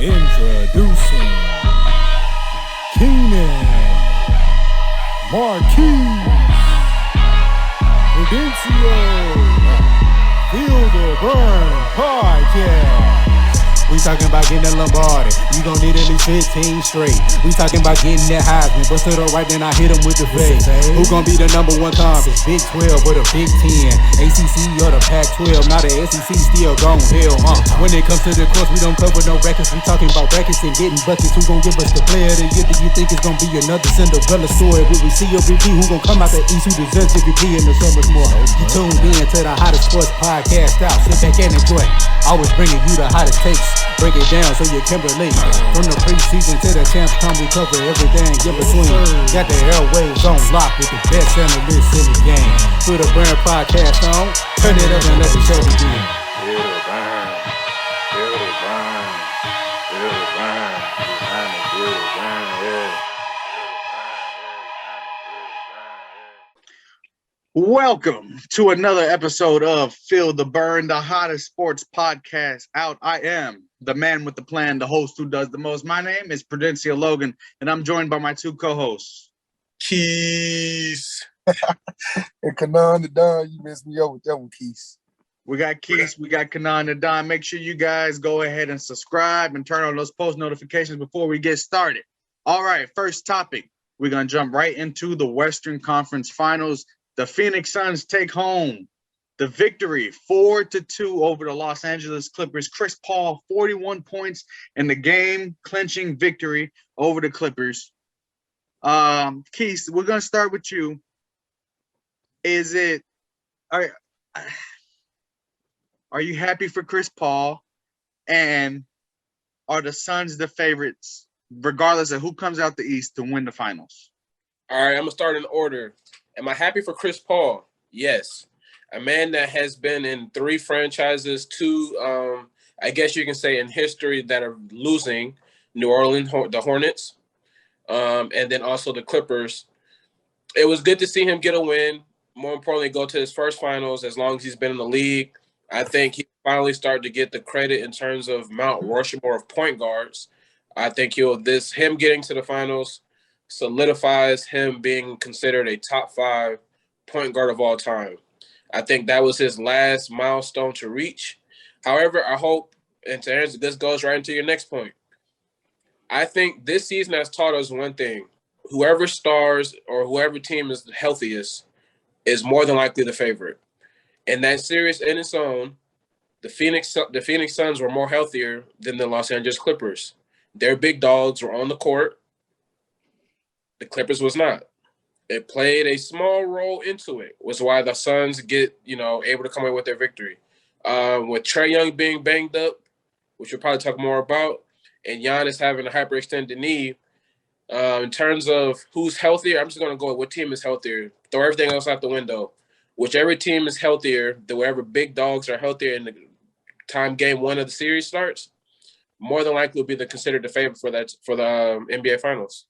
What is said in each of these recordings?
Introducing Keenan Marquise Prudencio Feel the Burn Podcast. We talking about getting that Lombardi. You gon' need at least 15 straight. We talking about getting that Heisman. Bust it up right, then I hit him with the fade. Who gon' be the number one conference? Big 12 or the Big 10? ACC or the Pac-12? Now the SEC still gon' hell. When it comes to the course, we don't cover no records. We talking about brackets and getting buckets. Who gon' give us the player of the year? Do you think it's gon' be another Cinderella story? Will we see a repeat? Who gon' come out the East? Who deserves MVP in the summer's more? You tuned in to the hottest sports podcast out. Sit back and enjoy. Always bringing you the hottest takes. Break it down so you can relate. From the preseason to the champs come, we cover everything in between. Got the airwaves on lock with the best analysts in the game. Feel the Burn Podcast on. Turn it up and let the show begin. Feel the burn. Feel the burn. Feel the burn. Behind the feel the burn. Yeah. Welcome to another episode of Feel the Burn, the hottest sports podcast out. I am the man with the plan, the host who does the most. My name is Prudencio Logan, and I'm joined by my two co-hosts. Keys. And Kanan the Don, you messed me up with that one, Keys. We got Keys, we got Kanan and Don. Make sure you guys go ahead and subscribe and turn on those post notifications before we get started. All right, first topic. We're going to jump right into the Western Conference Finals. The Phoenix Suns take home the victory 4-2 over the Los Angeles Clippers. Chris Paul, 41 points in the game-clinching victory over the Clippers. Keith, we're going to start with you. Are you happy for Chris Paul? And are the Suns the favorites, regardless of who comes out the East, to win the finals? All right, I'm going to start in order. Am I happy for Chris Paul? Yes. A man that has been in 3 franchises, 2, I guess you can say in history, that are losing, New Orleans, the Hornets, and then also the Clippers. It was good to see him get a win. More importantly, go to his first finals as long as he's been in the league. I think he finally started to get the credit in terms of Mount Rushmore of point guards. I think him getting to the finals solidifies him being considered a top 5 point guard of all time. I think that was his last milestone to reach. However, I hope, and to answer, this goes right into your next point. I think this season has taught us one thing. Whoever stars or whoever team is the healthiest is more than likely the favorite. In that series in its own, the Phoenix Suns were more healthier than the Los Angeles Clippers. Their big dogs were on the court. The Clippers was not. It played a small role into it, was why the Suns get, able to come away with their victory. With Trae Young being banged up, which we'll probably talk more about, and Giannis having a hyperextended knee, in terms of who's healthier, I'm just going to go with what team is healthier. Throw everything else out the window. Whichever team is healthier, whatever big dogs are healthier in the time game 1 of the series starts, more than likely will be considered the favorite for the NBA Finals.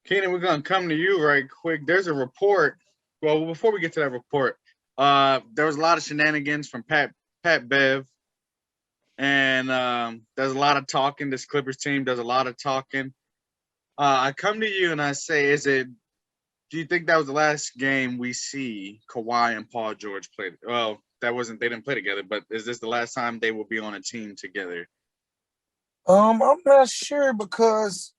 Keenan, we're going to come to you right quick. There's a report. Well, before we get to that report, there was a lot of shenanigans from Pat Bev. And there's a lot of talking. This Clippers team does a lot of talking. I come to you and I say, do you think that was the last game we see Kawhi and Paul George play? Well, they didn't play together, but is this the last time they will be on a team together? I'm not sure because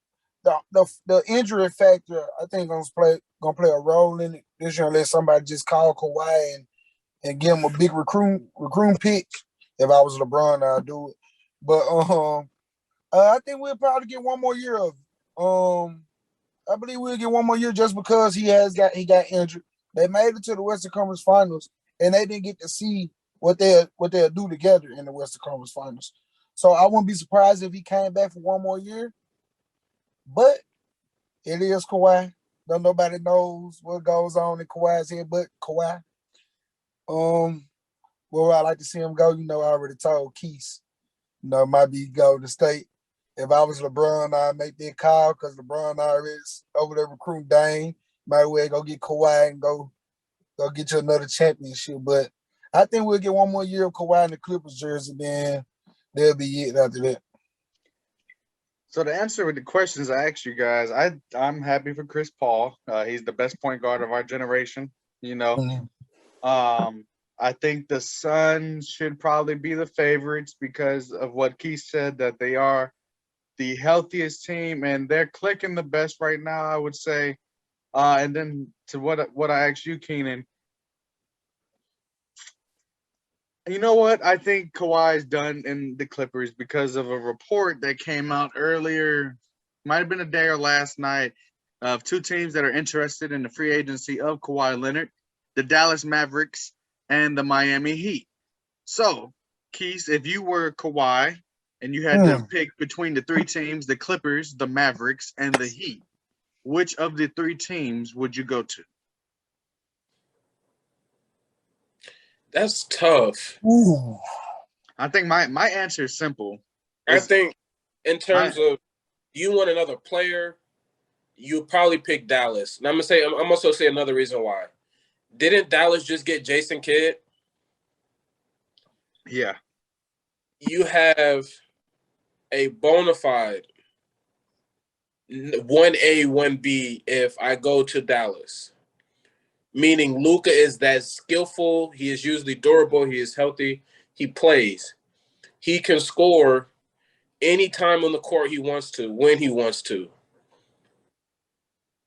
the injury factor, I think, gonna play a role in it this year unless somebody just call Kawhi and give him a big recruit pick. If I was LeBron, I'd do it. But I think we'll probably get one more year of it. I believe we'll get one more year just because he got injured. They made it to the Western Conference Finals, and they didn't get to see what they'll do together in the Western Conference Finals. So I wouldn't be surprised if he came back for one more year. But it is Kawhi. Nobody knows what goes on in Kawhi's head but Kawhi. Where I like to see him go, I already told Keith. It might be Golden State. If I was LeBron, I'd make that call because LeBron already is over there recruiting Dame. Might well go get Kawhi and go get you another championship. But I think we'll get one more year of Kawhi in the Clippers jersey, then they'll be it after that. So to answer with the questions I asked you guys, I'm happy for Chris Paul. He's the best point guard of our generation. You know, Mhm. I think the Suns should probably be the favorites because of what Keith said, that they are the healthiest team and they're clicking the best right now, I would say. And then to what I asked you, Keenan, you know what? I think Kawhi's done in the Clippers because of a report that came out earlier, might have been a day or last night, of two teams that are interested in the free agency of Kawhi Leonard, the Dallas Mavericks and the Miami Heat. So, Keith, if you were Kawhi and you had to pick between the three teams, the Clippers, the Mavericks, and the Heat, which of the three teams would you go to? That's tough. Ooh. I think my answer is simple. I think in terms of you want another player, you probably pick Dallas. And I'm also say another reason why. Didn't Dallas just get Jason Kidd? Yeah. You have a bona fide 1A, 1B if I go to Dallas. Meaning Luka is that skillful. He is usually durable. He is healthy. He plays. He can score anytime on the court he wants to, when he wants to.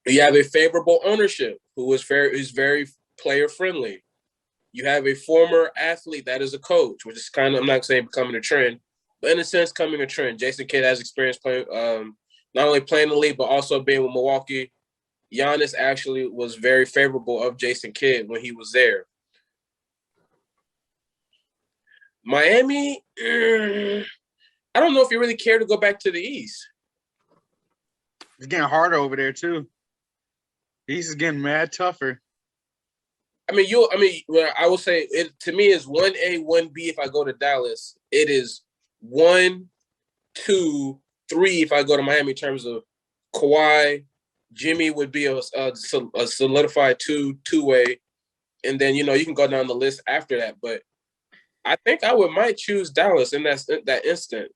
You have a favorable ownership who is very player friendly. You have a former athlete that is a coach, which is kind of, I'm not saying becoming a trend, but in a sense, coming a trend. Jason Kidd has experience playing, not only playing the league, but also being with Milwaukee. Giannis actually was very favorable of Jason Kidd when he was there. Miami, I don't know if you really care to go back to the East. It's getting harder over there too. East is getting mad tougher. I will say it to me is 1A, 1B if I go to Dallas. It is 1, 2, 3 if I go to Miami in terms of Kawhi. Jimmy would be a solidified two-way. And then, you can go down the list after that. But I think I might choose Dallas in that instant.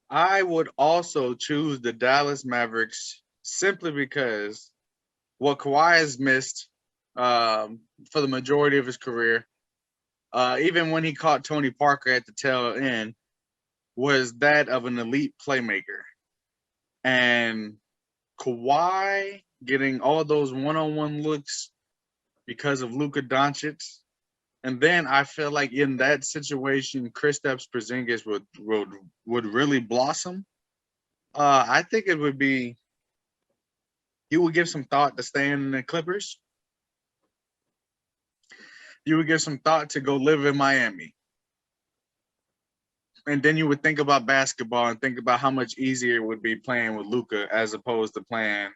I would also choose the Dallas Mavericks simply because what Kawhi has missed for the majority of his career, even when he caught Tony Parker at the tail end, was that of an elite playmaker. And Kawhi getting all those one-on-one looks because of Luka Doncic. And then I feel like in that situation, Kristaps Porzingis would really blossom. I think it would be, you would give some thought to staying in the Clippers. You would give some thought to go live in Miami. And then you would think about basketball and think about how much easier it would be playing with Luka as opposed to playing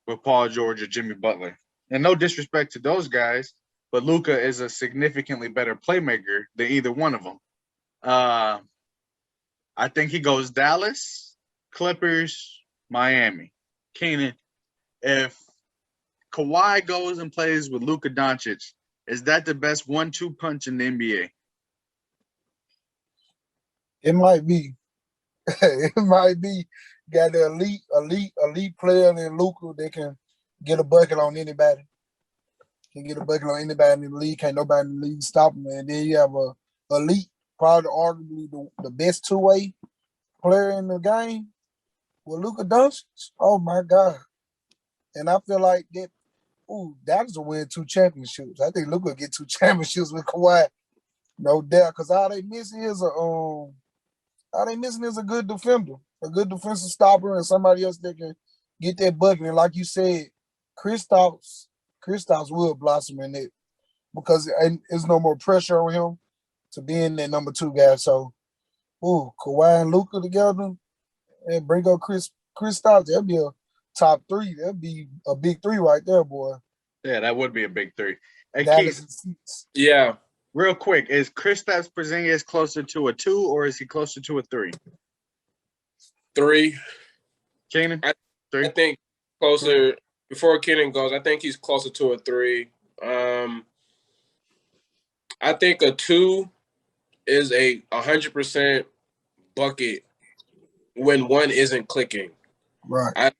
with Paul George or Jimmy Butler. And no disrespect to those guys, but Luka is a significantly better playmaker than either one of them. I think he goes Dallas, Clippers, Miami. Keenan, if Kawhi goes and plays with Luka Doncic, is that the best 1-2 punch in the NBA? It might be. It might be. Got the elite player in Luka that can get a bucket on anybody. Can get a bucket on anybody in the league. Can't nobody in the league stop him. And then you have a elite, probably arguably the best two-way player in the game with Luka Doncic. Oh my God. And I feel like Dallas will win 2 championships. I think Luka will get 2 championships with Kawhi. No doubt. Because all they missing is a good defender, a good defensive stopper, and somebody else that can get that bucket. And like you said, Kristaps will blossom in it because there's no more pressure on him to be in that number 2 guy. So, Kawhi and Luka together and bring up Kristaps, that'll be a top 3. That'll be a big 3 right there, boy. Yeah, that would be a big 3. Hey, Dallas Keith, yeah. Real quick, is Kristaps Porzingis closer to a 2 or is he closer to a 3? 3. Keenan? 3? I think closer, before Keenan goes, I think he's closer to a 3. I think a 2 is a 100% bucket when one isn't clicking. Right. I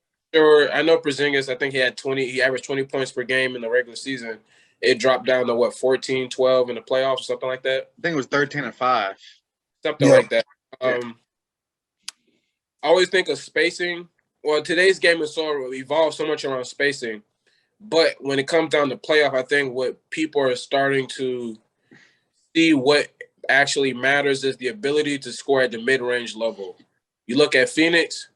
know Porzingis, I think he averaged 20 points per game in the regular season. It dropped down to what, 14, 12 in the playoffs or something like that? I think it was 13 and 5. Something like that. I always think of spacing. Well, today's game is so evolved so much around spacing. But when it comes down to playoff, I think what people are starting to see what actually matters is the ability to score at the mid-range level. You look at Phoenix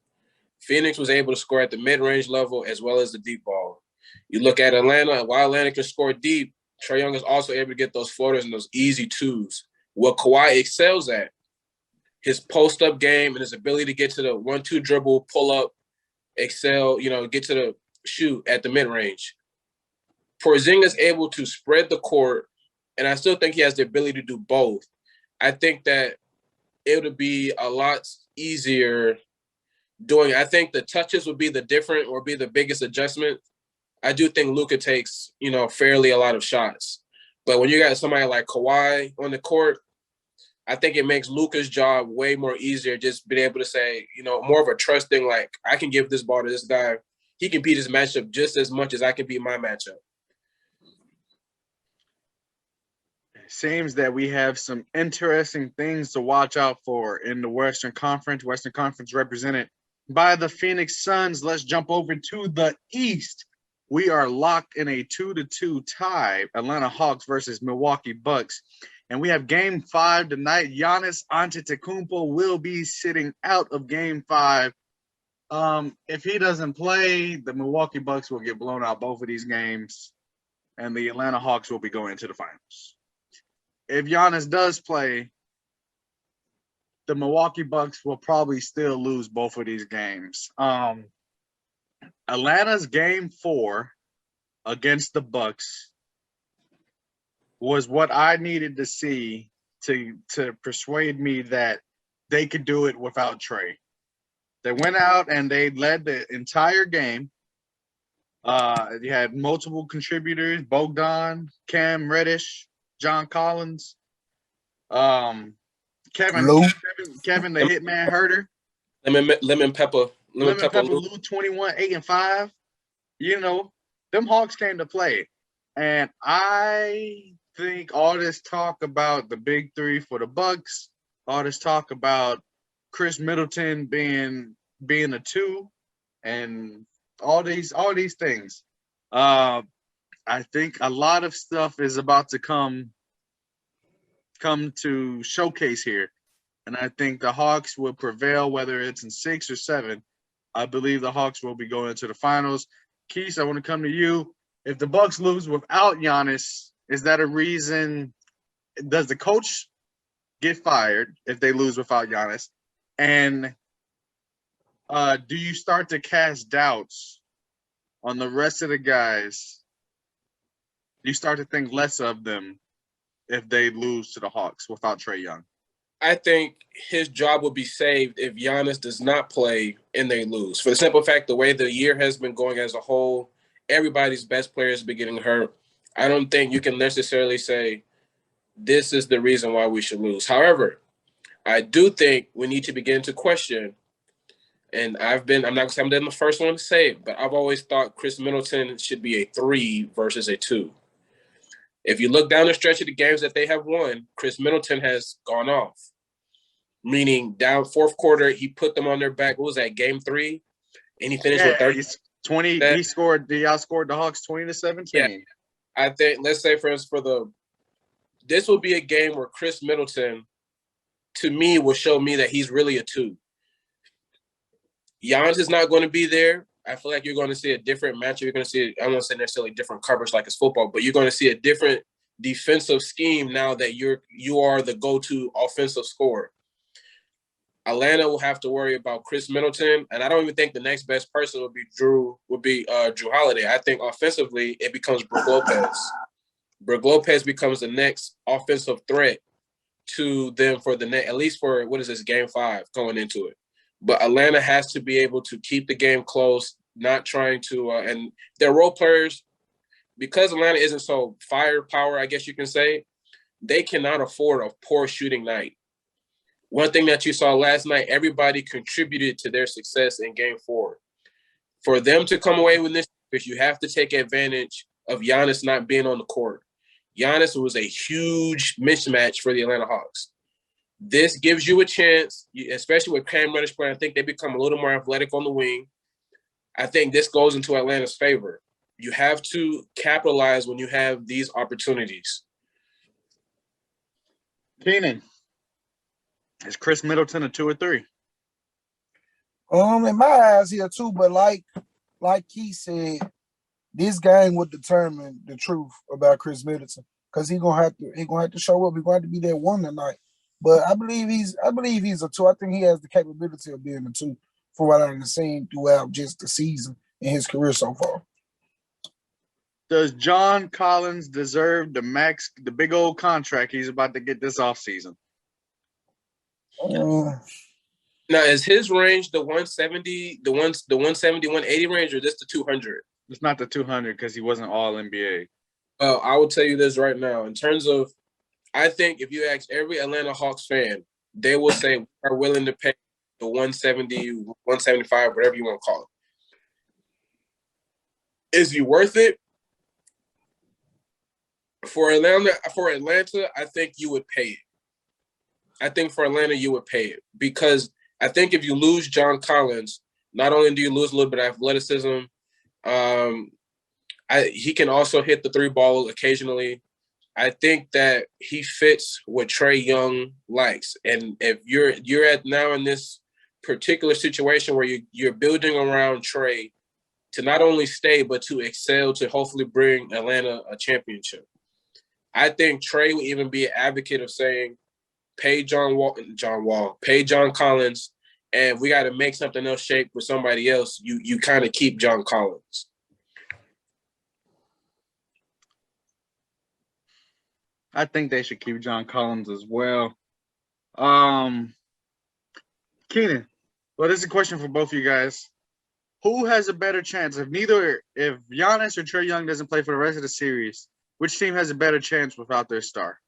was able to score at the mid-range level as well as the deep ball. You look at Atlanta, while Atlanta can score deep, Trae Young is also able to get those floaters and those easy twos. What Kawhi excels at, his post-up game and his ability to get to the 1-2 dribble, pull up, excel, get to the shoot at the mid-range. Porzingis able to spread the court, and I still think he has the ability to do both. I think that it would be a lot easier doing. I think the touches would be the biggest adjustment. I do think Luka takes, fairly a lot of shots. But when you got somebody like Kawhi on the court, I think it makes Luka's job way more easier, just being able to say, more of a trusting, like, I can give this ball to this guy. He can beat his matchup just as much as I can beat my matchup. It seems that we have some interesting things to watch out for in the Western Conference. Western Conference represented by the Phoenix Suns. Let's jump over to the East. We are locked in a 2-2 tie. Atlanta Hawks versus Milwaukee Bucks. And we have Game 5 tonight. Giannis Antetokounmpo will be sitting out of Game 5. If he doesn't play, the Milwaukee Bucks will get blown out both of these games, and the Atlanta Hawks will be going to the finals. If Giannis does play, the Milwaukee Bucks will probably still lose both of these games. Atlanta's Game 4 against the Bucks was what I needed to see to persuade me that they could do it without Trae. They went out and they led the entire game. You had multiple contributors: Bogdan, Cam Reddish, John Collins, Kevin the Hitman Herter, Lemon Pepper Lou, 21, 8 and 5. Them Hawks came to play, and I think all this talk about the big three for the Bucks, all this talk about Chris Middleton being a 2, and all these things. I think a lot of stuff is about to come to showcase here, and I think the Hawks will prevail, whether it's in 6 or 7. I believe the Hawks will be going to the finals. Keith, I want to come to you. If the Bucks lose without Giannis, is that a reason? Does the coach get fired if they lose without Giannis? And do you start to cast doubts on the rest of the guys? Do you start to think less of them if they lose to the Hawks without Trae Young? I think his job will be saved if Giannis does not play and they lose. For the simple fact, the way the year has been going as a whole, everybody's best players have been getting hurt. I don't think you can necessarily say this is the reason why we should lose. However, I do think we need to begin to question, and I'm not going to say I'm the first one to say it, but I've always thought Chris Middleton should be a 3 versus a 2. If you look down the stretch of the games that they have won, Chris Middleton has gone off. Meaning down fourth quarter, he put them on their back. What was that, Game 3? And he finished with 30. 20. He outscored the Hawks 20-17. Yeah. I think, let's say this will be a game where Chris Middleton, to me, will show me that he's really a 2. Giannis is not going to be there. I feel like you're going to see a different matchup. You're going to see, I don't want to say necessarily different coverage like it's football, but you're going to see a different defensive scheme now that you are the go-to offensive scorer. Atlanta will have to worry about Chris Middleton, and I don't even think the next best person would be Drew Holiday. I think offensively it becomes Brook Lopez. Brook Lopez becomes the next offensive threat to them for at least for Game 5 going into it. But Atlanta has to be able to keep the game close, not trying to and their role players, because Atlanta isn't so firepower, I guess you can say, they cannot afford a poor shooting night. One thing that you saw last night, everybody contributed to their success in Game 4. For them to come away with this, you have to take advantage of Giannis not being on the court. Giannis was a huge mismatch for the Atlanta Hawks. This gives you a chance, especially with Cam Reddish playing. I think they become a little more athletic on the wing. I think this goes into Atlanta's favor. You have to capitalize when you have these opportunities. Keenan, is Chris Middleton a 2 or 3? In my eyes here too, but like he said, this game would determine the truth about Chris Middleton because he's gonna have to show up. He's going to be that one tonight. But I believe he's a 2. I think he has the capability of being a 2 for what I've seen throughout just the season in his career so far. Does John Collins deserve the big old contract he's about to get this offseason? Now, is his range the 170, the 170, 180 range, or just the 200? It's not the 200 because he wasn't all NBA. I will tell you this right now. In terms of, I think if you ask every Atlanta Hawks fan, they will say we are willing to pay the 170, 175, whatever you want to call it. Is he worth it? For Atlanta, I think you would pay it. I think for Atlanta, you would pay it because I think if you lose John Collins, not only do you lose a little bit of athleticism, he can also hit the 3 ball occasionally. I think that he fits what Trae Young likes. And if you're at now in this particular situation where you're building around Trae to not only stay, but to excel, to hopefully bring Atlanta a championship. I think Trae would even be an advocate of saying, pay John Collins, and we got to make something else shake with somebody else. You kind of keep John Collins. I think they should keep John Collins as well. Keenan, well, this is a question for both of you guys. Who has a better chance if Giannis or Trae Young doesn't play for the rest of the series? Which team has a better chance without their star?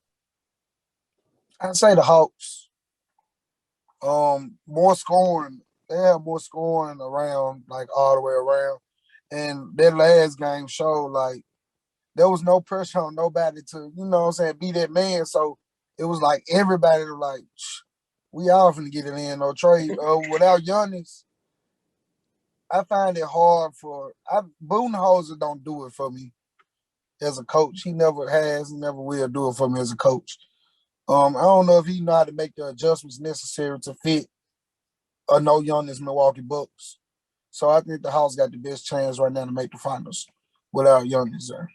I'd say the Hawks. More scoring. They have more scoring around, like all the way around. And their last game showed like there was no pressure on nobody to, be that man. So it was like everybody was like, we all finna get it in or trade. Without Giannis, I find it hard Budenholzer don't do it for me as a coach. He never has, he never will do it for me as a coach. I don't know if he know how to make the adjustments necessary to fit a no Giannis Milwaukee Bucks. So I think the Hawks got the best chance right now to make the finals without Giannis there.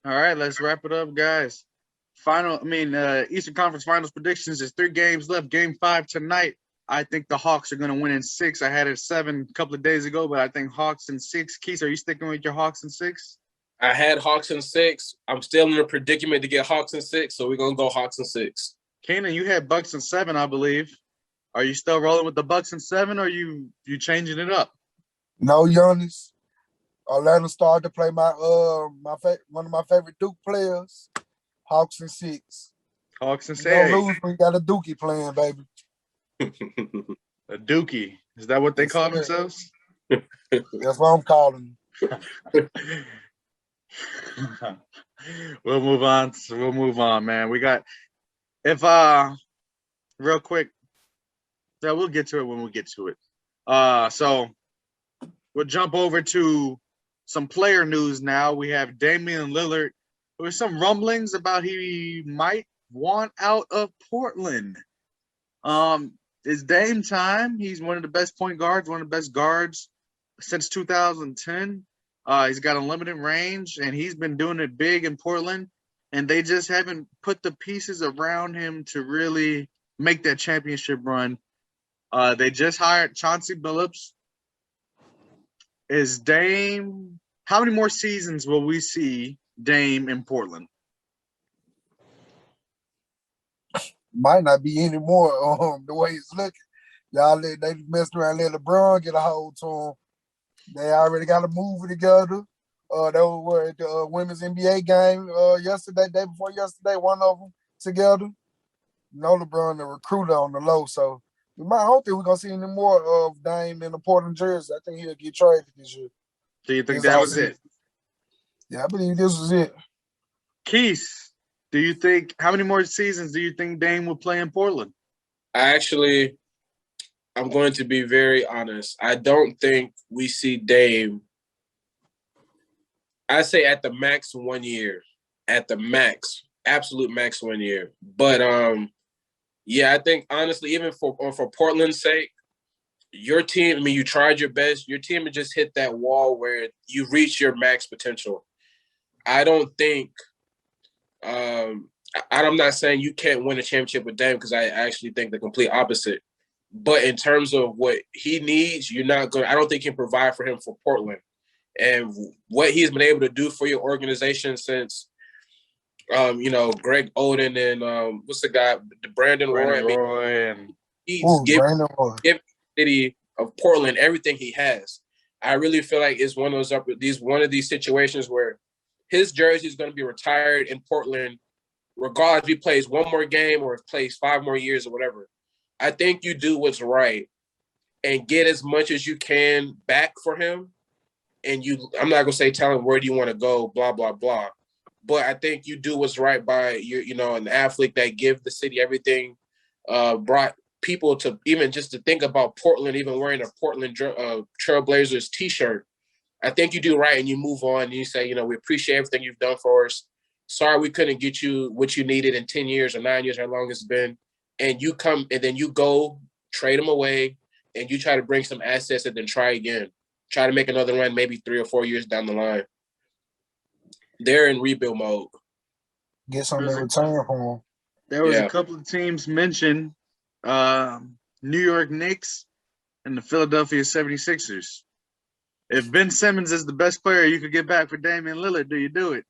All right, let's wrap it up, guys. Eastern Conference Finals predictions is 3 games left. Game 5 tonight. I think the Hawks are going to win in 6. I had it 7 a couple of days ago, but I think Hawks in 6. Keith, are you sticking with your Hawks in 6? I had Hawks in 6. I'm still in a predicament to get Hawks in 6, so we're going to go Hawks in 6. Kanan, you had Bucks in 7, I believe. Are you still rolling with the Bucks in 7, or you changing it up? No, Giannis. Orlando started to play one of my favorite Duke players. Hawks in 6. Hawks in 6. Don't lose when you got a Dookie playing, baby. A Dookie. Is that what they call themselves? That's what I'm calling them. We'll move on, man. We got real quick. Yeah, we'll get to it when we get to it. So we'll jump over to some player news now. We have Damian Lillard. There were some rumblings about he might want out of Portland. It's Dame time. He's one of the best point guards, one of the best guards since 2010. He's got unlimited range, and he's been doing it big in Portland. And they just haven't put the pieces around him to really make that championship run. They just hired Chauncey Billups. Is Dame? How many more seasons will we see Dame in Portland? Might not be any more the way it's looking. They messed around, let LeBron get a hold to him. They already got a movie together. They were at the women's NBA game yesterday, day before yesterday. One of them together. No LeBron, the recruiter on the low. So I don't think we're gonna see any more of Dame in the Portland jersey. I think he'll get traded this year. Do you think that was it? Yeah, I believe this was it. Keith, do you think how many more seasons do you think Dame will play in Portland? I'm going to be very honest. I don't think we see Dame. I say at the max 1 year. At the max, absolute max 1 year. But yeah, I think honestly, even for Portland's sake, your team, I mean, you tried your best. Your team had just hit that wall where you reach your max potential. I don't think I'm not saying you can't win a championship with Dame because I actually think the complete opposite. But in terms of what he needs, you're not going. I don't think you can provide for him for Portland, and what he's been able to do for your organization since, Greg Oden and what's the guy, Brandon Roy. I mean, and he's given the city of Portland everything he has. I really feel like it's one of these situations where his jersey is going to be retired in Portland, regardless if he plays one more game or plays 5 more years or whatever. I think you do what's right and get as much as you can back for him. And I'm not gonna say tell him where do you want to go, blah blah blah. But I think you do what's right by an athlete that give the city everything, brought people to even just to think about Portland, even wearing a Portland Trailblazers T-shirt. I think you do right and you move on and you say, we appreciate everything you've done for us. Sorry we couldn't get you what you needed in 10 years or 9 years, how long it's been. And you come and then you go trade them away and you try to bring some assets and then try again. Try to make another run maybe 3 or 4 years down the line. They're in rebuild mode. Get something in return for them. There was a couple of teams mentioned, New York Knicks and the Philadelphia 76ers. If Ben Simmons is the best player you could get back for Damian Lillard, do you do it?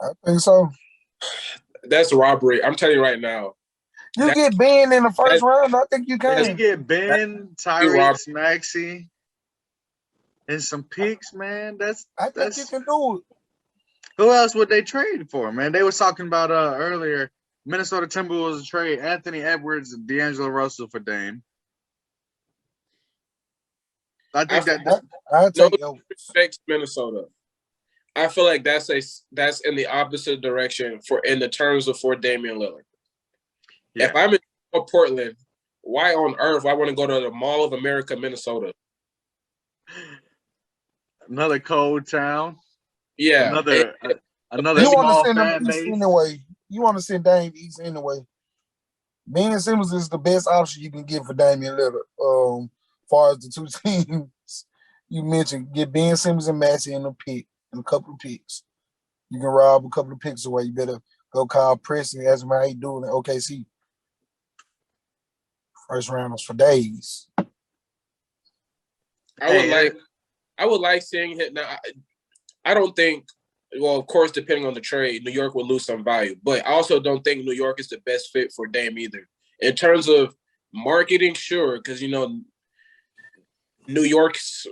I think so. That's robbery. I'm telling you right now. You get Ben in the first round, I think you can. You get Ben, Tyrese Maxey, and some picks, man. I think you can do it. Who else would they trade for, man? They was talking about earlier, Minnesota Timberwolves trade Anthony Edwards and D'Angelo Russell for Dame. I think I take respect Minnesota. I feel like that's in the opposite direction for Damian Lillard. Yeah. If I'm in Portland, why on earth I want to go to the Mall of America, Minnesota? Another cold town. Yeah. Another small fan base. Anyway. You want to send Dame East anyway. Ben Simmons is the best option you can get for Damian Lillard. Far as the two teams you mentioned, get Ben Simmons and Maxey in a pick and a couple of picks. You can rob a couple of picks away. You better go call Preston, ask him how he doing at OKC. First rounders for days. I would like seeing him. Now, I don't think. Well, of course, depending on the trade, New York will lose some value. But I also don't think New York is the best fit for Dame either. In terms of marketing, sure, because New Yorkers,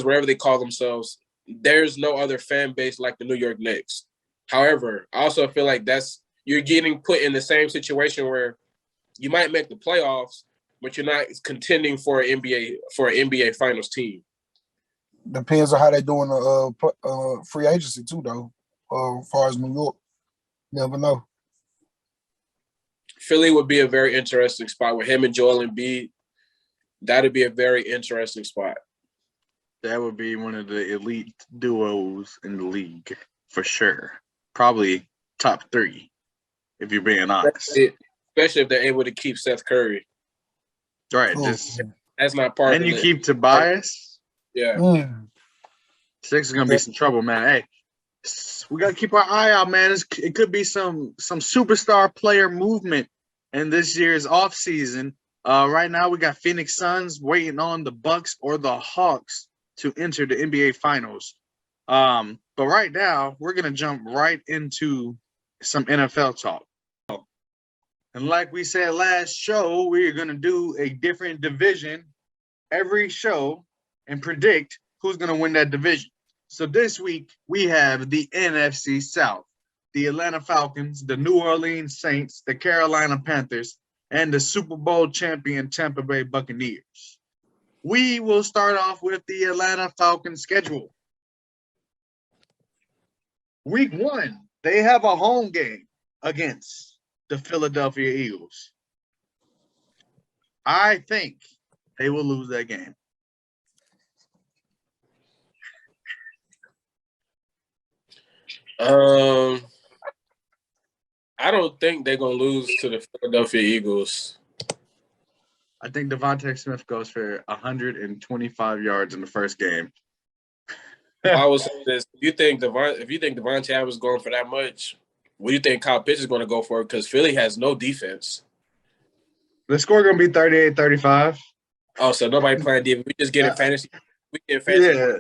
wherever they call themselves, there's no other fan base like the New York Knicks. However, I also feel like you're getting put in the same situation where you might make the playoffs, but you're not contending for an NBA Finals team. Depends on how they're doing the free agency too, though. As far as New York, never know. Philly would be a very interesting spot with him and Joel Embiid. That'd be a very interesting spot. That would be one of the elite duos in the league for sure. Probably top 3, if you're being honest. Especially if they're able to keep Seth Curry. Right. That's not part of it. And you keep Tobias. Yeah. Six is gonna be some trouble, man. Hey, we gotta keep our eye out, man. It could be some superstar player movement in this year's offseason. Right now, we got Phoenix Suns waiting on the Bucks or the Hawks to enter the NBA Finals. But right now, we're gonna jump right into some NFL talk. And like we said last show, we're gonna do a different division every show and predict who's going to win that division. So this week, we have the NFC South, the Atlanta Falcons, the New Orleans Saints, the Carolina Panthers, and the Super Bowl champion Tampa Bay Buccaneers. We will start off with the Atlanta Falcons schedule. Week 1, they have a home game against the Philadelphia Eagles. I think they will lose that game. I don't think they're gonna lose to the Philadelphia Eagles. I think Devontae Smith goes for 125 yards in the first game. I will say this: if you think Devontae Adams going for that much, what do you think Kyle Pitts is going to go for? Because Philly has no defense. The score going to be 38-35. Oh, so nobody playing defense. We just getting fantasy. We getting fantasy. Yeah.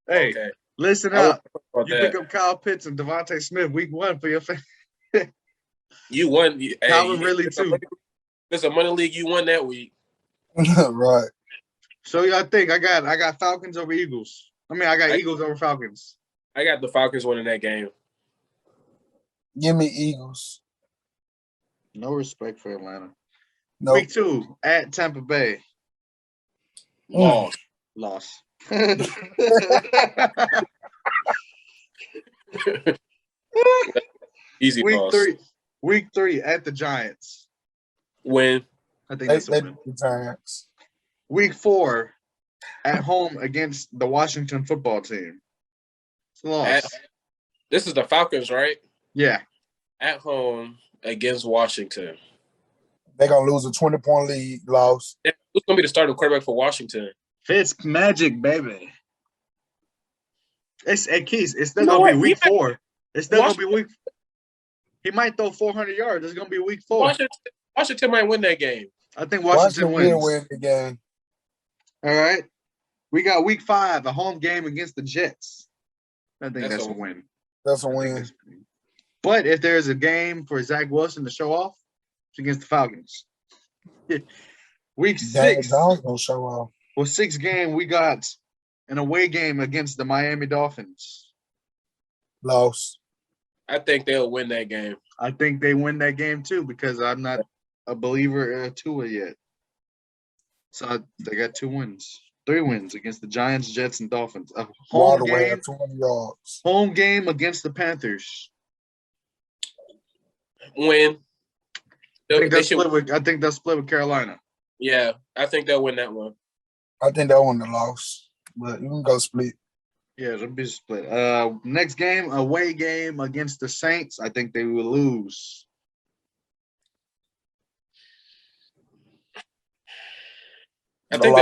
Hey, okay. Listen up. You pick up Kyle Pitts and Devontae Smith week 1 for your family. You won. Calvin really too. It's a money league. You won that week. Right. So y'all think I got Falcons over Eagles. I got Eagles over Falcons. I got the Falcons winning that game. Give me Eagles. No respect for Atlanta. Nope. Week 2 at Tampa Bay. Loss. Easy week loss. 3. Week 3 at the Giants. Win. I think that's a win. The Giants. Week 4 at home against the Washington football team. It's a loss. This is the Falcons, right? Yeah. At home against Washington. They're going to lose a 20-point lead, loss. Who's going to be the starting quarterback for Washington? Fitz magic, baby. It's Keys. It's still going to be week 4. It's still going to be week. He might throw 400 yards. It's going to be week 4. Washington might win that game. I think Washington wins. Will win the game. All right. We got week 5, a home game against the Jets. I think that's a win. That's a win. But if there's a game for Zach Wilson to show off, it's against the Falcons. Week 6. Dog's gonna show off. Well, 6th game, we got an away game against the Miami Dolphins. Loss. I think they'll win that game. I think they win that game too because I'm not a believer in Tua yet. So they got 2 wins. 3 wins against the Giants, Jets, and Dolphins. A home game, 20 yards. Home game against the Panthers. Win. I think they'll split with Carolina. Yeah, I think they'll win that one. I think they'll win the loss, but you can go split. Yeah, it'll be split. Next game, away game against the Saints. I think they will lose. I think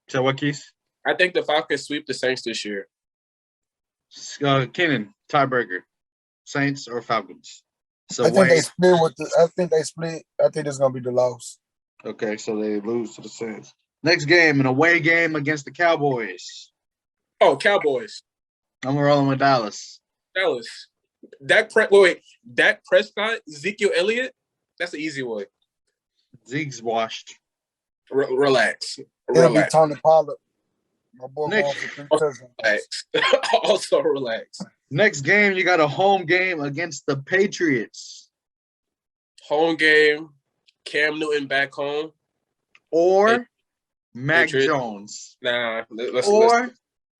So what, Keith? I think the Falcons sweep the Saints this year. Kenan, tiebreaker. Saints or Falcons? So I think they split with I think it's gonna be the loss. Okay, so they lose to the Saints. Next game, an away game against the Cowboys. Oh, Cowboys. I'm rolling with Dallas. Dak Prescott, Ezekiel Elliott. That's an easy one. Zeke's washed. Relax. It'll be Tony Pollard. My boy relax. Also relax. Next game, you got a home game against the Patriots. Home game, Cam Newton back home. Or Mac Jones. Nah.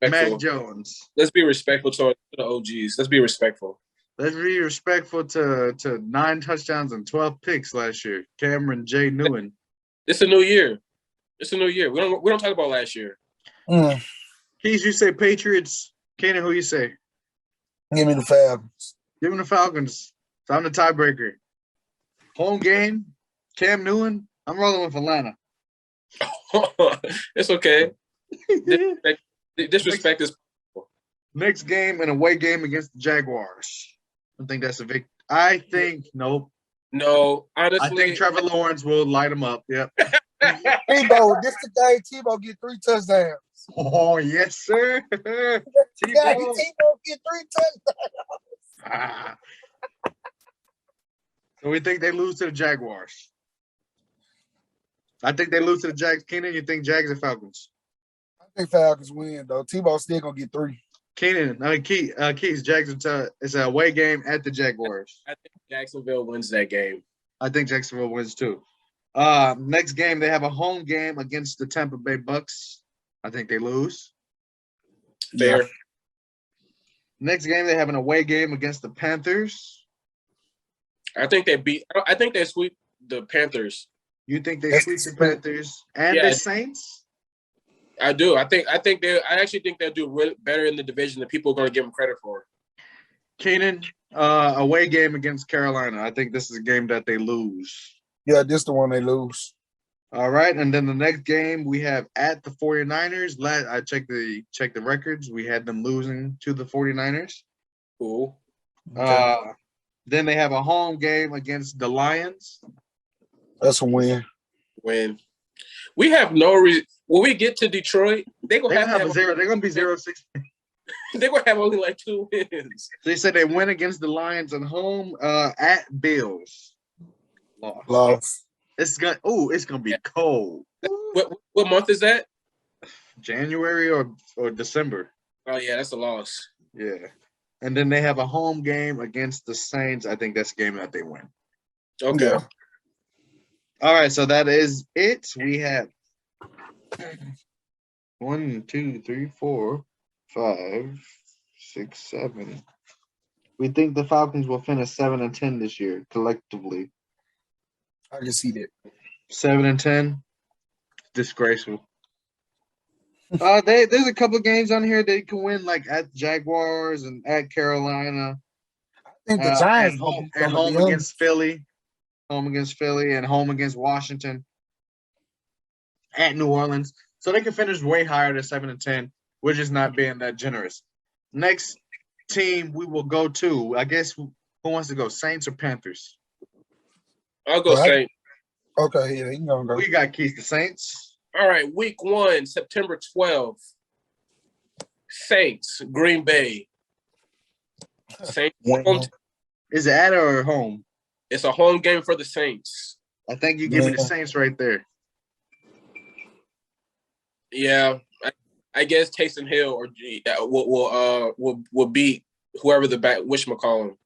Mac Jones. Let's be respectful to the OGs. Let's be respectful. Let's be respectful to 9 touchdowns and 12 picks last year. Cameron J. Newton. It's a new year. We don't talk about last year. Keys, you say Patriots. Kenan, who you say? Give me the Falcons. Give me the Falcons. So I'm the tiebreaker. Home game, Cam Newton. I'm rolling with Atlanta. It's okay. Disrespect is. Next game, an away game against the Jaguars. I think that's a victory. I think nope. No, honestly, I think Trevor Lawrence will light him up. Yep. Tebow, this the day Tebow get 3 touchdowns. Oh yes, sir. Tebow get 3 touchdowns. So we think they lose to the Jaguars. I think they lose to the Jags. Kenan, you think Jags or Falcons? think Falcons win though. Tebow still gonna get 3. Keith's Jacksonville. It's an away game at the Jaguars. I think Jacksonville wins that game. I think Jacksonville wins too. Next game, they have a home game against the Tampa Bay Bucks. I think they lose. Fair. Yeah. Next game, they have an away game against the Panthers. I think they sweep the Panthers. You think they sweep the Panthers and the Saints? I do. I actually think they'll do better in the division than people are going to give them credit for. Keenan, away game against Carolina. I think this is a game that they lose. Yeah, this is the one they lose. All right, and then the next game we have at the 49ers. I checked the records. We had them losing to the 49ers. Cool. Then they have a home game against the Lions. That's a win. When we have no reason. When we get to Detroit, they're gonna have a 0. They're gonna be 0-6. They're gonna have only like 2 wins. They said they win against the Lions at home. At Bills, Lost. It's gonna be cold. What month is that? January or December. Oh yeah, that's a loss. Yeah, and then they have a home game against the Saints. I think that's a game that they win. Okay. Yeah. All right, so that is it. We have 1, 2, 3, 4, 5, 6, 7. We think the Falcons will finish 7-10 this year collectively. I can see that. 7-10, disgraceful. There's a couple of games on here they can win, like at Jaguars and at Carolina. I think the Giants at home against Philly. Home against Philly and home against Washington at New Orleans. So they can finish way higher than 7-10. We're just not being that generous. Next team we will go to, I guess, who wants to go, Saints or Panthers? I'll go Saints. Okay, yeah, you can go. We got Keith, the Saints. All right, week 1, September 12th. Saints, Green Bay. Saints. Is it at or home? It's a home game for the Saints. I think you give me the Saints right there. Yeah, I guess Taysom Hill or will beat whoever the back whatchamacallit.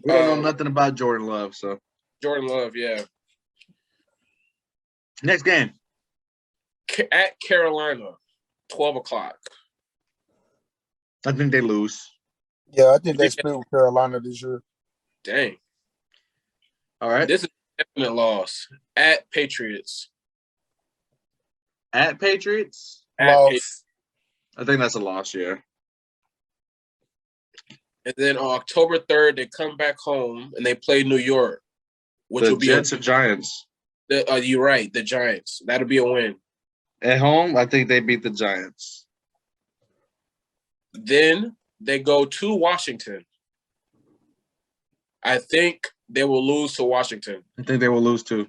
We don't know nothing about Jordan Love, so Jordan Love, yeah. Next game at Carolina, 12:00. I think they lose. Yeah, I think they split with Carolina this year. Dang. All right. This is a definite loss. At Patriots. At Patriots? Loss. I think that's a loss, yeah. And then on October 3rd, they come back home and they play New York, which the will be Jets or Giants. You're right, the Giants. That'll be a win. At home, I think they beat the Giants. Then they go to Washington. I think they will lose to Washington. I think they will lose too.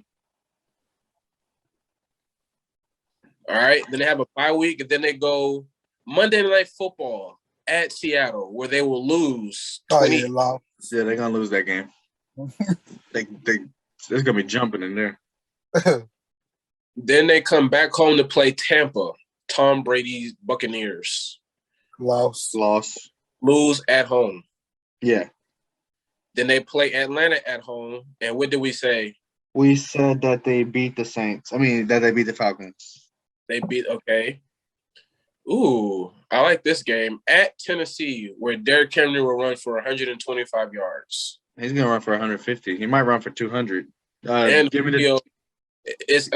All right. Then they have a bye week, and then they go Monday Night Football at Seattle, where they will lose 20. Yeah, they're gonna lose that game. There's gonna be jumping in there. Then they come back home to play Tampa, Tom Brady's Buccaneers. Loss. Lose at home. Yeah. Then they play Atlanta at home. And what did we say? We said that they beat the Saints. I mean, that they beat the Falcons. Okay. Ooh, I like this game. At Tennessee, where Derrick Henry will run for 125 yards. He's going to run for 150. He might run for 200. And it's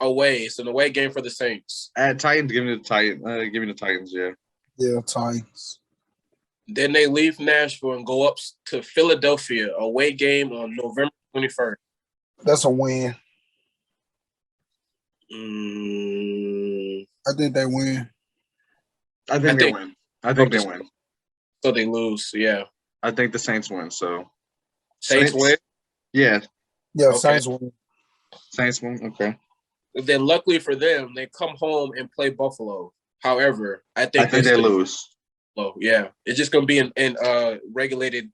away. It's an away game for the Saints. At Titans, give me the Titans. Give me the Titans, yeah. Yeah, Titans. Then they leave Nashville and go up to Philadelphia, away game on November 21st. That's a win. I think they win. I think they win. I think they win. So they lose, yeah. I think the Saints win, so. Saints win? Yeah. Yeah, okay. Saints win. Saints win, okay. Then luckily for them, they come home and play Buffalo. However, I think they lose. Oh, yeah. It's just going to be in regulated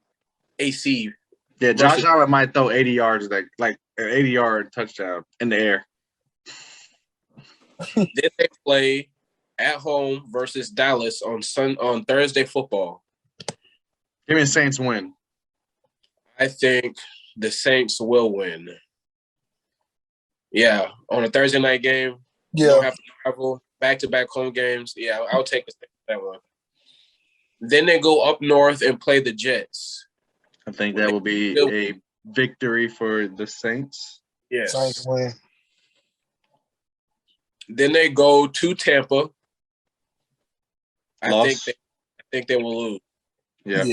AC. Yeah, Josh Allen might throw 80 yards, like an 80-yard touchdown in the air. Then they play at home versus Dallas on Thursday football. Give me the Saints win. I think the Saints will win. Yeah, on a Thursday night game. Yeah. You don't have to travel. Back-to-back home games. Yeah, I'll take the Saints that one. Then they go up north and play the Jets. I think that will be a victory for the Saints. Yes. Saints win. Then they go to Tampa. I Loss. think they will lose. Yeah.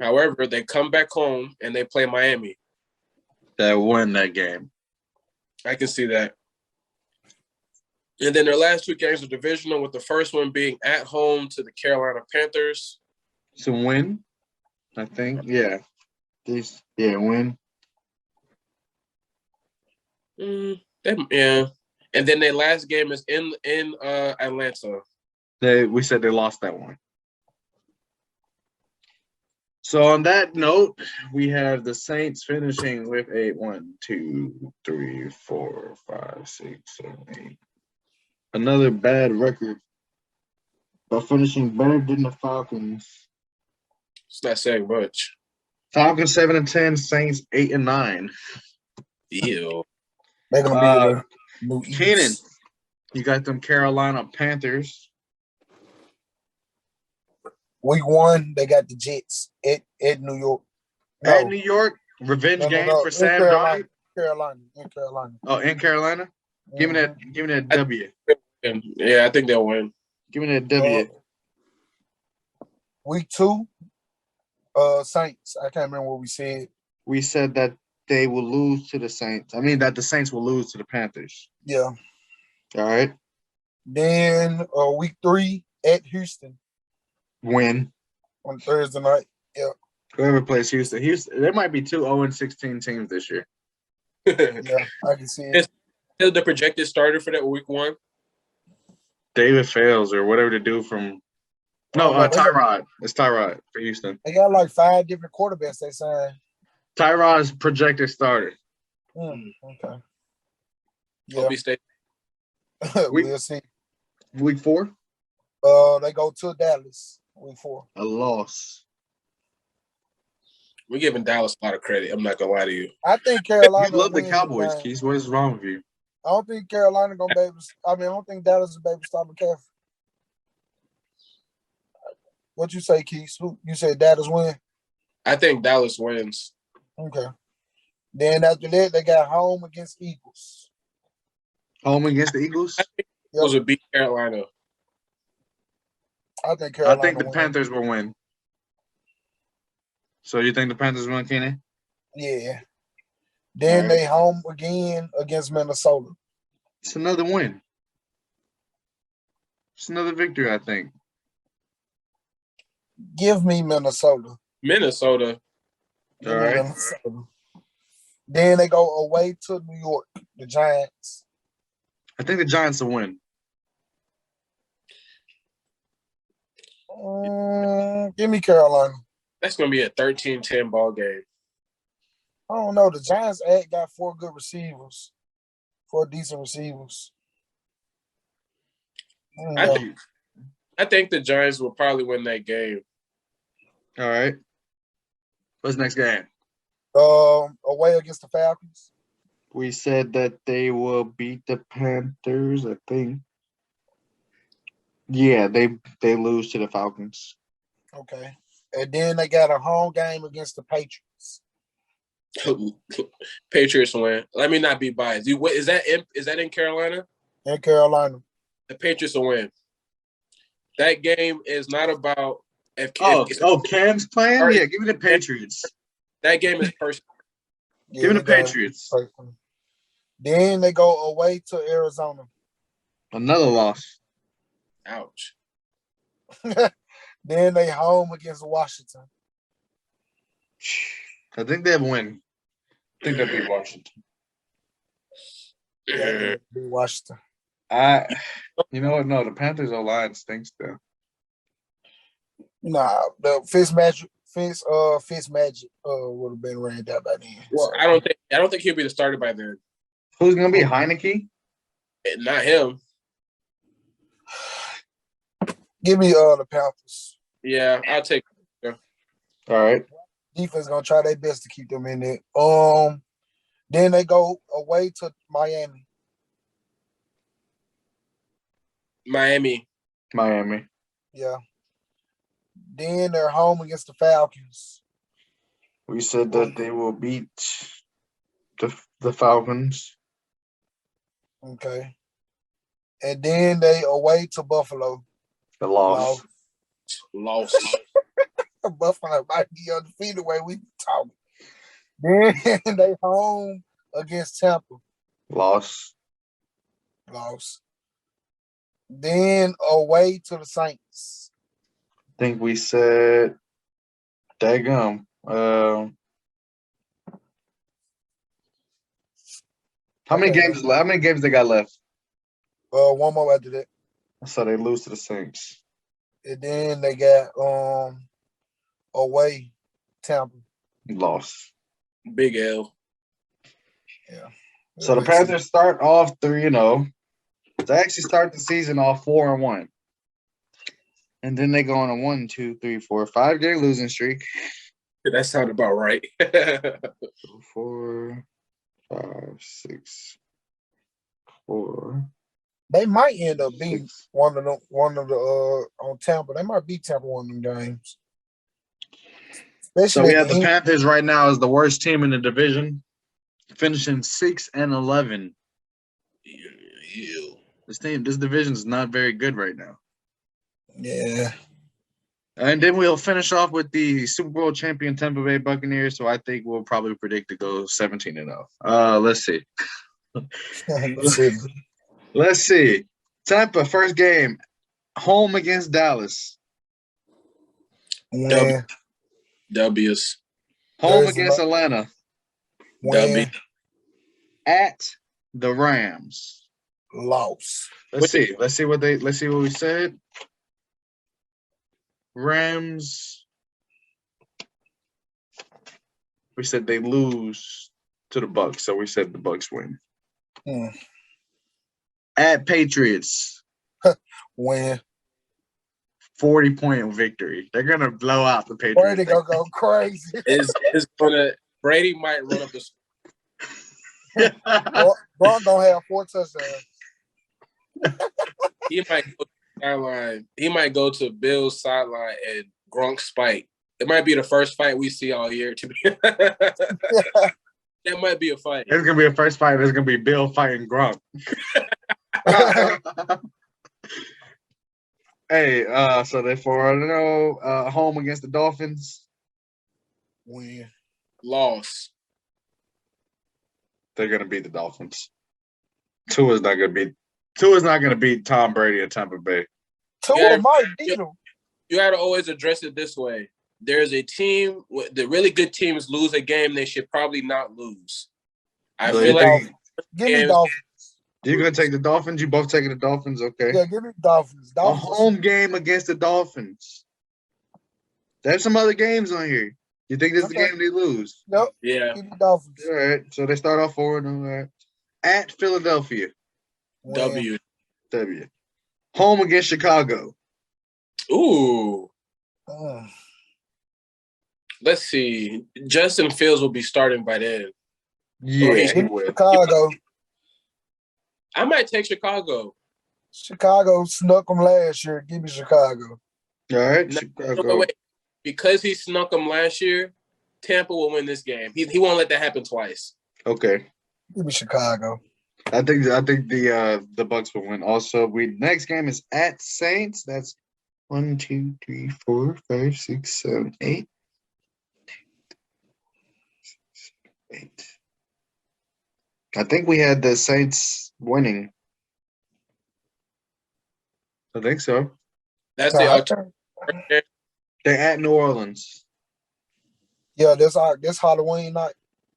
However, they come back home and they play Miami. That win that game. I can see that. And then their last two games are divisional, with the first one being at home to the Carolina Panthers. It's a win, I think. Yeah. Win. Yeah. And then their last game is in Atlanta. We said they lost that one. So on that note, we have the Saints finishing with a 1, 2, 3, 4, 5, 6, 7, 8. Another bad record, but finishing better than the Falcons. It's not saying much. Falcons 7-10, Saints 8-9. Ew. They're gonna be New Keenan, East. you got them Carolina Panthers. Week 1, they got the Jets at New York. No, At New York, revenge game for in Sam Carolina. Darnold. In Carolina. Oh, in Carolina? Give me that W. Yeah, I think they'll win. Give me that W. Week 2, Saints. I can't remember what we said. We said that they will lose to the Saints. I mean that the Saints will lose to the Panthers. Yeah. All right. Then week 3 at Houston Win. on Thursday night. Yeah. Whoever plays Houston. There might be 2 0-16 teams this year. Yeah, I can see it. Is the projected starter for that week 1? David Fales or whatever to do from Tyrod. It's Tyrod for Houston. They got like 5 different quarterbacks they signed. Tyrod's projected starter. Okay. Hope he stays. We'll see. Week 4? They go to Dallas. Week 4. A loss. We're giving Dallas a lot of credit. I'm not gonna lie to you. I think Carolina. You love the wins Cowboys, game. Keith. What is wrong with you? I don't think Carolina gonna be able to. I don't think Dallas is able to stop McCaffrey. What you say, Keith? You said Dallas win? I think Dallas wins. Okay. Then after that, they got home against Eagles. Home against the Eagles? Eagles will beat Carolina. I think Carolina. I think the win. Panthers will win. So you think the Panthers win, Keenan? Yeah. Then they home again against Minnesota. It's another win. It's another victory, I think. Give me Minnesota. Minnesota. All right. Minnesota. Then they go away to New York, the Giants. I think the Giants will win. Give me Carolina. That's gonna be a 13-10 ball game. I don't know. The Giants got 4 good receivers. 4 decent receivers. I think the Giants will probably win that game. All right. What's the next game? Away against the Falcons. We said that they will beat the Panthers, I think. Yeah, they lose to the Falcons. Okay. And then they got a home game against the Patriots. Patriots win. Let me not be biased. Is that in Carolina? In Carolina. The Patriots will win. That game is not about Cam's playing? Yeah, give me the Patriots. That game is personal. Yeah, give me the Patriots. Then they go away to Arizona. Another loss. Ouch. Then they home against Washington. I think they'll win. I think they'll beat Washington. Yeah, beat Washington. You know what? No, the Panthers O-line stinks though. Nah, the Fitzmagic would have been ran out by then. Well, I don't think he'll be the starter by then. Who's gonna be Heineke? Not him. Give me the Panthers. Yeah, I'll take. All right. Defense gonna try their best to keep them in there. Then they go away to Miami. Miami. Yeah. Then they're home against the Falcons. We said that they will beat the Falcons. Okay. And then they away to Buffalo. The loss. Lost. Buffalo might be undefeated the way we talking. Then they home against Tampa. Loss. Then away to the Saints. I think we said daggum. How many games? How many games they got left? One more after that. So they lose to the Saints. And then they got away Tampa. Loss. Big L. Yeah. So the Panthers start off 3-0. They actually start the season off 4-1. And then they go on a 1, 2, 3, 4, 5-game losing streak. That sounded about right. 4, 5, 6, 4. They might end up being one of the on Tampa. They might beat Tampa one of them games. So we have the Panthers right now as the worst team in the division, finishing 6-11. Ew. This division is not very good right now. Yeah. And then we'll finish off with the Super Bowl champion Tampa Bay Buccaneers. So I think we'll probably predict to go 17-0. Let's see. Let's see. Tampa, first game, home against Dallas. W's. Home against Atlanta. W. At the Rams. Loss. Let's see what we said. Rams. We said they lose to the Bucs, so we said the Bucs win. At Patriots. Win. 40-point victory. They're gonna blow out the Patriots. Brady gonna go crazy. Brady might run up the. Gronk gonna have 4 touchdowns. He might go to the sideline. He might go to Bill's sideline and Gronk spike. It might be the first fight we see all year. That might be a fight. It's gonna be a first fight. It's gonna be Bill fighting Gronk. Hey, so they're 4-0. Home against the Dolphins. Win. Loss. They're gonna beat the Dolphins. Tua's not gonna beat Tom Brady at Tampa Bay. Tua might beat him. You gotta always address it this way. There's a team. The really good teams lose a game they should probably not lose. I feel like give me Dolphins. You're gonna take the Dolphins? You both taking the Dolphins? Okay. Yeah, give me Dolphins. A home game against the Dolphins. There's some other games on here. You think this is the game they lose? Nope. Yeah. Give me Dolphins. All right. So they start off 4-0. Right. At Philadelphia. W. Home against Chicago. Ooh. Let's see. Justin Fields will be starting by then. Yeah, he will. Chicago. I might take Chicago. Chicago snuck them last year. Give me Chicago. All right, No, Chicago. wait. Because he snuck them last year, Tampa will win this game. He won't let that happen twice. Okay. Give me Chicago. I think the Bucs will win. Also, next game is at Saints. That's 1, 2, 3, 4, 5, 6, 7, 8. 8. I think we had the Saints winning. I think so. That's the October. They're at New Orleans. Yeah, this Halloween night.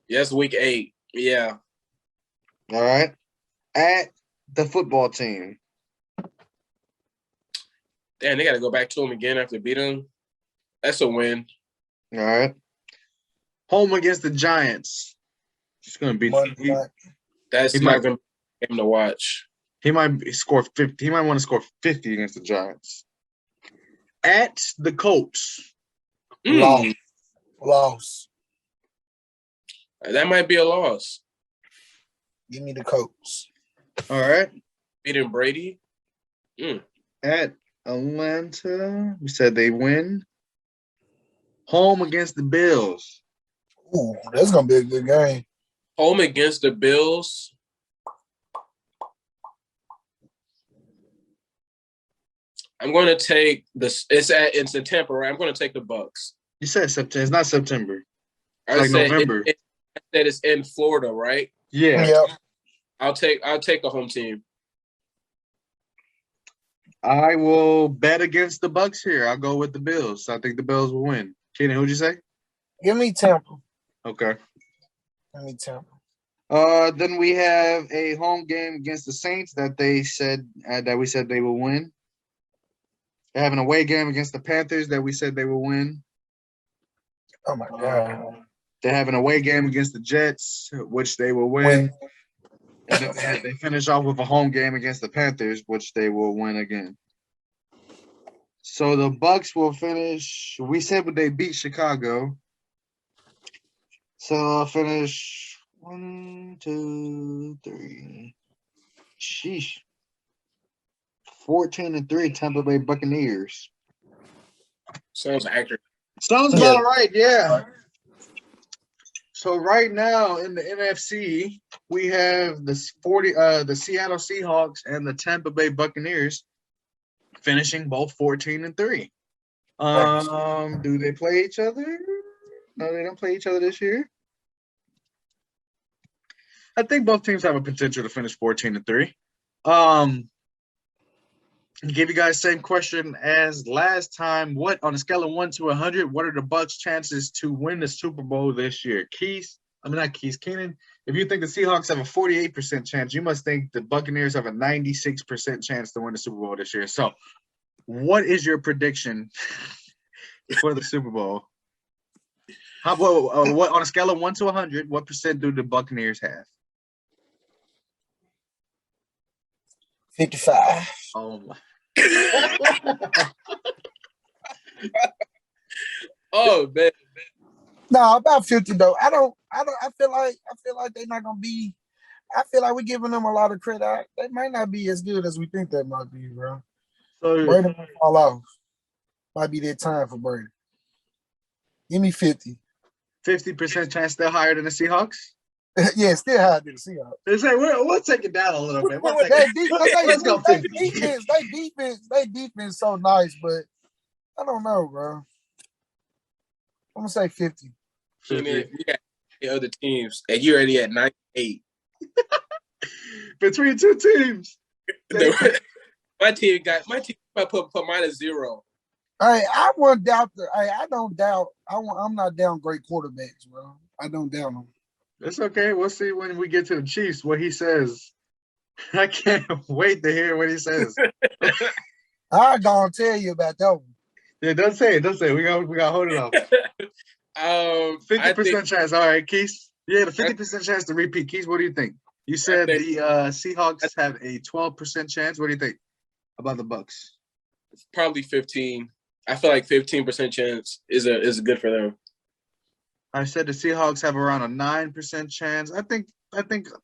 Yes, week 8. Yeah. All right. At the football team. Damn, they got to go back to them again after beating them. That's a win. All right. Home against the Giants. It's going to be. That's not going to be a game to watch. He might score 50. He might want to score 50 against the Giants. At the Colts. Loss. That might be a loss. Give me the Colts. All right. Beating Brady. At Atlanta, we said they win. Home against the Bills. Ooh, that's gonna be a good game. Home against the Bills. I'm going to take this. It's in Tampa, right? I'm going to take the Bucks. You said September. It's not September. I Like said November. I said it's in Florida, right? Yeah. Yep. I'll take the home team. I will bet against the Bucks here. I'll go with the Bills. I think the Bills will win. Kenny, who'd you say? Give me Tampa. Okay. Give me Tampa. Then we have a home game against the Saints that they said that we said they will win. They have an away game against the Panthers that we said they will win. Oh my God. They have an away game against the Jets, which they will win. And then they finish off with a home game against the Panthers, which they will win again. So the Bucks will finish. We said they beat Chicago. So I'll finish 1, 2, 3. Sheesh. 14-3 Tampa Bay Buccaneers. Sounds accurate. Sounds about right, yeah. So right now in the NFC, we have the Seattle Seahawks and the Tampa Bay Buccaneers finishing both 14-3. Do they play each other? No, they don't play each other this year. I think both teams have a potential to finish 14-3. Give you guys the same question as last time. What, on a scale of 1 to 100, what are the Bucks' chances to win the Super Bowl this year? Keenan, if you think the Seahawks have a 48% chance, you must think the Buccaneers have a 96% chance to win the Super Bowl this year. So what is your prediction for the Super Bowl? How about what on a scale of 1 to 100, what percent do the Buccaneers have? 55. Oh my. Oh man. No, about 50 though. I feel like they're not gonna be. I feel like we're giving them a lot of credit. They might not be as good as we think they might be, bro. So Brady might fall off. Might be their time for Brady. Give me 50. 50% chance they're higher than the Seahawks? Yeah, still higher than the Seahawks. They say we'll take it down a little bit. They defense so nice, but I don't know, bro. I'm gonna say 50. We got the other teams, and you're already at 98. Between two teams. My team might put -0. I won't doubt I don't doubt. I'm not down great quarterbacks, bro. I don't doubt them. It's okay. We'll see when we get to the Chiefs what he says. I can't wait to hear what he says. I'm gonna tell you about that one. Yeah, don't say it. We gotta hold it off. 50% chance. All right, Keith. Yeah, the 50% chance to repeat. Keith, what do you think? You said the Seahawks have a 12% chance. What do you think about the Bucks? Probably 15. I feel like 15% chance is good for them. I said the Seahawks have around a 9% chance. I think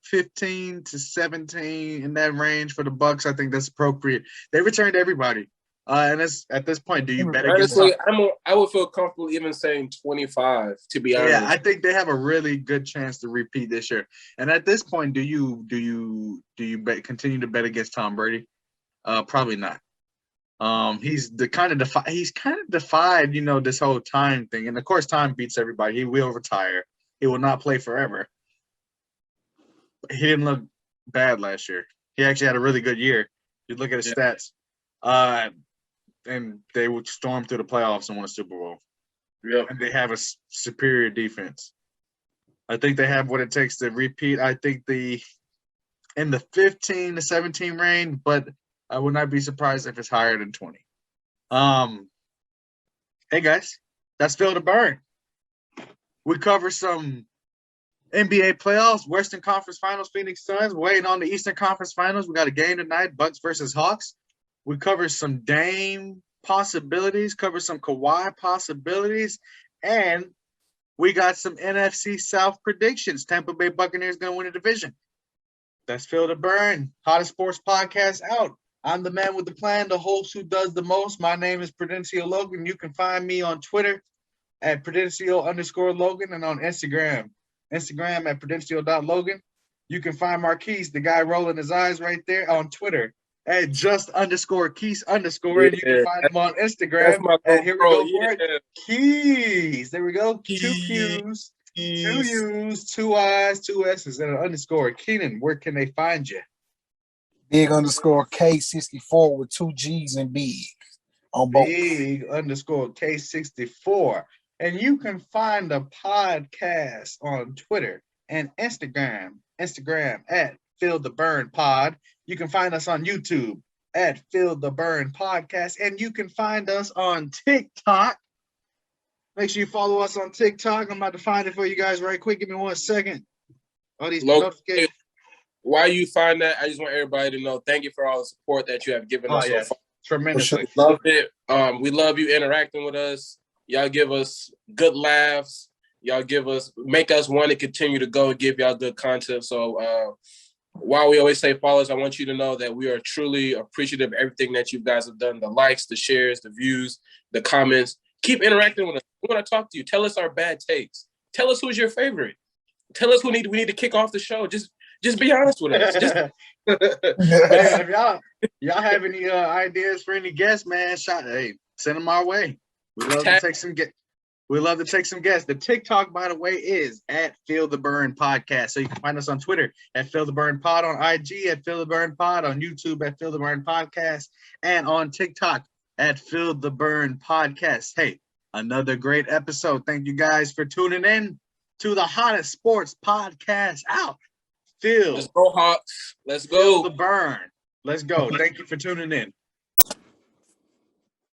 15 to 17 in that range for the Bucks. I think that's appropriate. They returned everybody. And at this point, do you bet against them? Honestly, I would feel comfortable even saying 25, to be honest. Yeah, I think they have a really good chance to repeat this year. And at this point, do you continue to bet against Tom Brady? Probably not. He's kind of defied, this whole time thing. And of course, time beats everybody. He will retire. He will not play forever. But he didn't look bad last year. He actually had a really good year. You look at his stats. And they would storm through the playoffs and win a Super Bowl. Yeah. And they have a superior defense. I think they have what it takes to repeat. I think in the 15 to 17 range, but I would not be surprised if it's higher than 20. Hey guys, that's Field to Burn. We cover some NBA playoffs, Western Conference Finals, Phoenix Suns, waiting on the Eastern Conference Finals. We got a game tonight, Bucks versus Hawks. We cover some Dame possibilities, cover some Kawhi possibilities, and we got some NFC South predictions. Tampa Bay Buccaneers going to win the division. That's Feel the Burn, hottest sports podcast out. I'm the man with the plan, the host who does the most. My name is Prudencio Logan. You can find me on Twitter at Prudencio_Logan and on Instagram at Prudencio.Logan. You can find Marquise, the guy rolling his eyes right there, on Twitter at just_Keys_. And you can find him on Instagram at here we go for it. Keys. There we go. Two Q's, two U's, two I's, two S's, and an underscore. Keenan, where can they find you? Big_K64 with 2 G's and big on both. Big_K64. And you can find the podcast on Twitter and Instagram at Feel the Burn Pod. You can find us on YouTube at Feel the Burn Podcast. And you can find us on TikTok. Make sure you follow us on TikTok. I'm about to find it for you guys right quick. Give me 1 second. All these notifications. While you find that, I just want everybody to know, thank you for all the support that you have given us so far. Tremendously. Love it. We love you interacting with us. Y'all give us good laughs. Y'all make us want to continue to go and give y'all good content. So while we always say follow us, I want you to know that we are truly appreciative of everything that you guys have done. The likes, the shares, the views, the comments. Keep interacting with us. We want to talk to you. Tell us our bad takes. Tell us who's your favorite. Tell us we need to kick off the show. Just be honest with us. If y'all have any ideas for any guests, man, send them our way. We love to take some guests. The TikTok, by the way, is at Feel the Burn Podcast. So you can find us on Twitter at Feel the Burn Pod, on IG at Feel the Burn Pod, on YouTube at Feel the Burn Podcast, and on TikTok at Feel the Burn Podcast. Hey, another great episode. Thank you guys for tuning in to the hottest sports podcast out. Let's go, Hawks. Let's go. Feel the burn. Let's go. Thank you for tuning in.